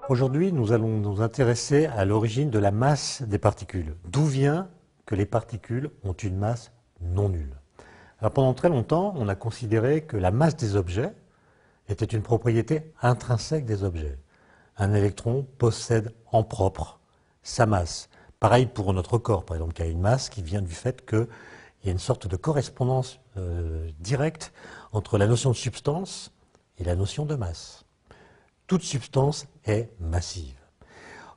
Aujourd'hui, nous allons nous intéresser à l'origine de la masse des particules. D'où vient que les particules ont une masse non nulle? Alors, pendant très longtemps, on a considéré que la masse des objets était une propriété intrinsèque des objets. Un électron possède en propre sa masse. Pareil pour notre corps, par exemple, qui a une masse qui vient du fait qu'il y a une sorte de correspondance directe entre la notion de substance et la notion de masse. Toute substance est massive.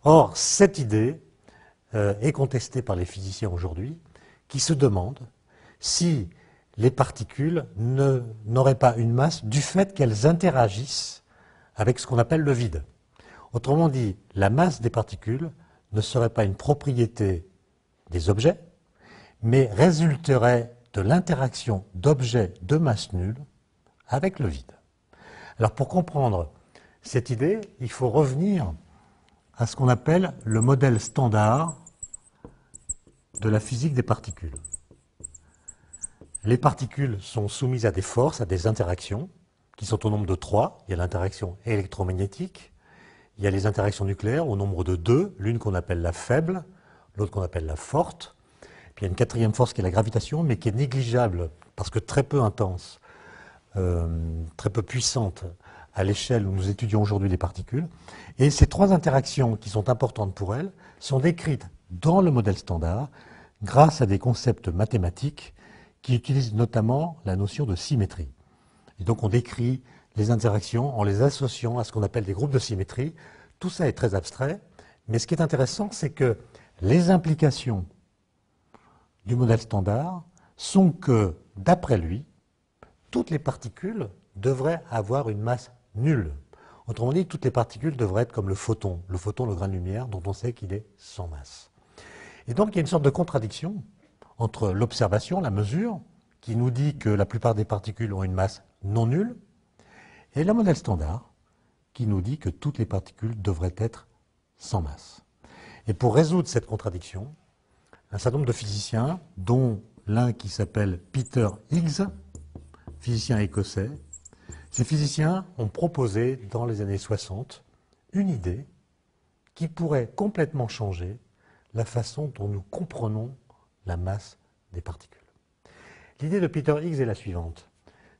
Or, cette idée est contestée par les physiciens aujourd'hui, qui se demandent si les particules n'auraient pas une masse du fait qu'elles interagissent avec ce qu'on appelle le vide. Autrement dit, la masse des particules ne serait pas une propriété des objets, mais résulterait de l'interaction d'objets de masse nulle avec le vide. Alors pour comprendre cette idée, il faut revenir à ce qu'on appelle le modèle standard de la physique des particules. Les particules sont soumises à des forces, à des interactions, qui sont au nombre de 3. Il y a l'interaction électromagnétique, il y a les interactions nucléaires au nombre de 2, l'une qu'on appelle la faible, l'autre qu'on appelle la forte. Puis il y a une quatrième force qui est la gravitation, mais qui est négligeable, parce que très peu intense, très peu puissante à l'échelle où nous étudions aujourd'hui les particules. Et ces 3 interactions qui sont importantes pour elles sont décrites dans le modèle standard grâce à des concepts mathématiques qui utilisent notamment la notion de symétrie. Et donc on décrit les interactions en les associant à ce qu'on appelle des groupes de symétrie. Tout ça est très abstrait, mais ce qui est intéressant, c'est que les implications du modèle standard sont que, d'après lui, toutes les particules devraient avoir une masse nulle. Autrement dit, toutes les particules devraient être comme le photon, le grain de lumière, dont on sait qu'il est sans masse. Et donc il y a une sorte de contradiction entre l'observation, la mesure, qui nous dit que la plupart des particules ont une masse non nulle, et le modèle standard, qui nous dit que toutes les particules devraient être sans masse. Et pour résoudre cette contradiction, un certain nombre de physiciens, dont l'un qui s'appelle Peter Higgs, physicien écossais, ces physiciens ont proposé dans les années 60 une idée qui pourrait complètement changer la façon dont nous comprenons la masse des particules. L'idée de Peter Higgs est la suivante,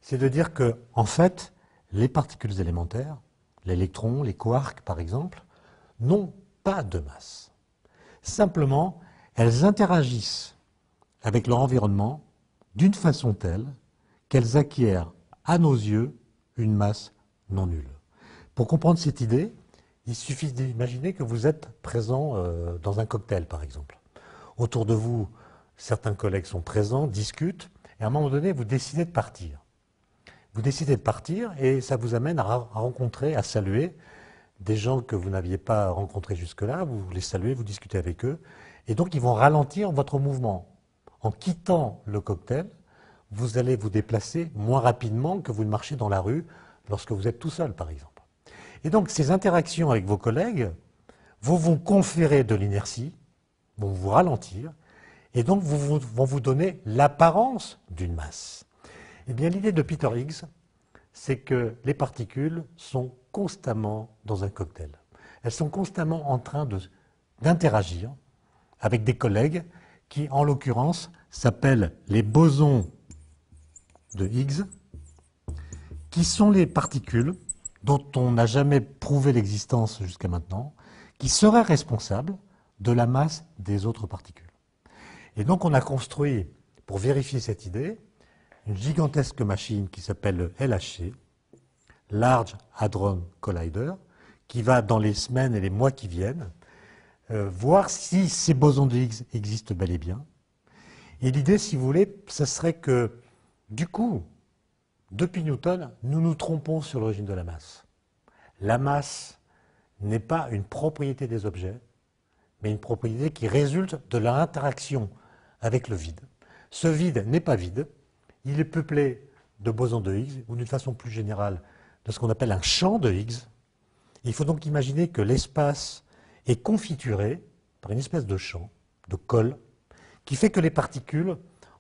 c'est de dire que, en fait, les particules élémentaires, l'électron, les quarks par exemple, n'ont pas de masse. Simplement, elles interagissent avec leur environnement d'une façon telle qu'elles acquièrent, à nos yeux, une masse non nulle. Pour comprendre cette idée, il suffit d'imaginer que vous êtes présent dans un cocktail, par exemple. Autour de vous, certains collègues sont présents, discutent, et à un moment donné, vous décidez de partir. Vous décidez de partir et ça vous amène à rencontrer, à saluer des gens que vous n'aviez pas rencontrés jusque-là. Vous les saluez, vous discutez avec eux. Et donc, ils vont ralentir votre mouvement. En quittant le cocktail, vous allez vous déplacer moins rapidement que vous ne marchez dans la rue lorsque vous êtes tout seul, par exemple. Et donc, ces interactions avec vos collègues vont vous conférer de l'inertie, vont vous ralentir, et donc vont vous donner l'apparence d'une masse. Eh bien, l'idée de Peter Higgs, c'est que les particules sont constamment dans un cocktail. Elles sont constamment en train d'interagir avec des collègues qui, en l'occurrence, s'appellent les bosons de Higgs, qui sont les particules dont on n'a jamais prouvé l'existence jusqu'à maintenant, qui seraient responsables de la masse des autres particules. Et donc on a construit, pour vérifier cette idée, une gigantesque machine qui s'appelle le LHC, Large Hadron Collider, qui va, dans les semaines et les mois qui viennent, voir si ces bosons de Higgs existent bel et bien. Et l'idée, si vous voulez, ce serait que, du coup, depuis Newton, nous nous trompons sur l'origine de la masse. La masse n'est pas une propriété des objets, mais une propriété qui résulte de leur interaction avec le vide. Ce vide n'est pas vide, il est peuplé de bosons de Higgs, ou d'une façon plus générale, de ce qu'on appelle un champ de Higgs. Il faut donc imaginer que l'espace est confituré par une espèce de champ, de colle, qui fait que les particules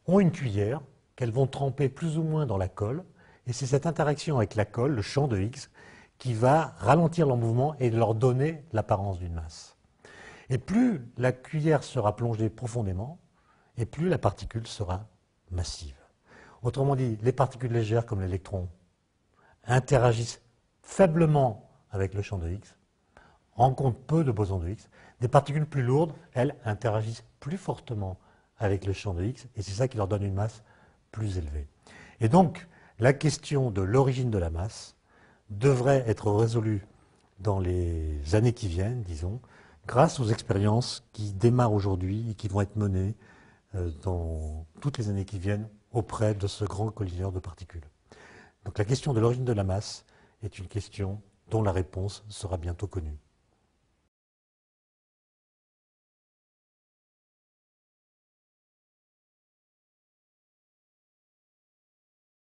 ont une cuillère qu'elles vont tremper plus ou moins dans la colle, et c'est cette interaction avec la colle, le champ de Higgs, qui va ralentir leur mouvement et leur donner l'apparence d'une masse. Et plus la cuillère sera plongée profondément, et plus la particule sera massive. Autrement dit, les particules légères comme l'électron interagissent faiblement avec le champ de Higgs, rencontrent peu de bosons de Higgs. Des particules plus lourdes, elles, interagissent plus fortement avec le champ de Higgs, et c'est ça qui leur donne une masse plus élevée. Et donc, la question de l'origine de la masse devrait être résolue dans les années qui viennent, disons, grâce aux expériences qui démarrent aujourd'hui et qui vont être menées dans toutes les années qui viennent auprès de ce grand collisionnaire de particules. Donc la question de l'origine de la masse est une question dont la réponse sera bientôt connue.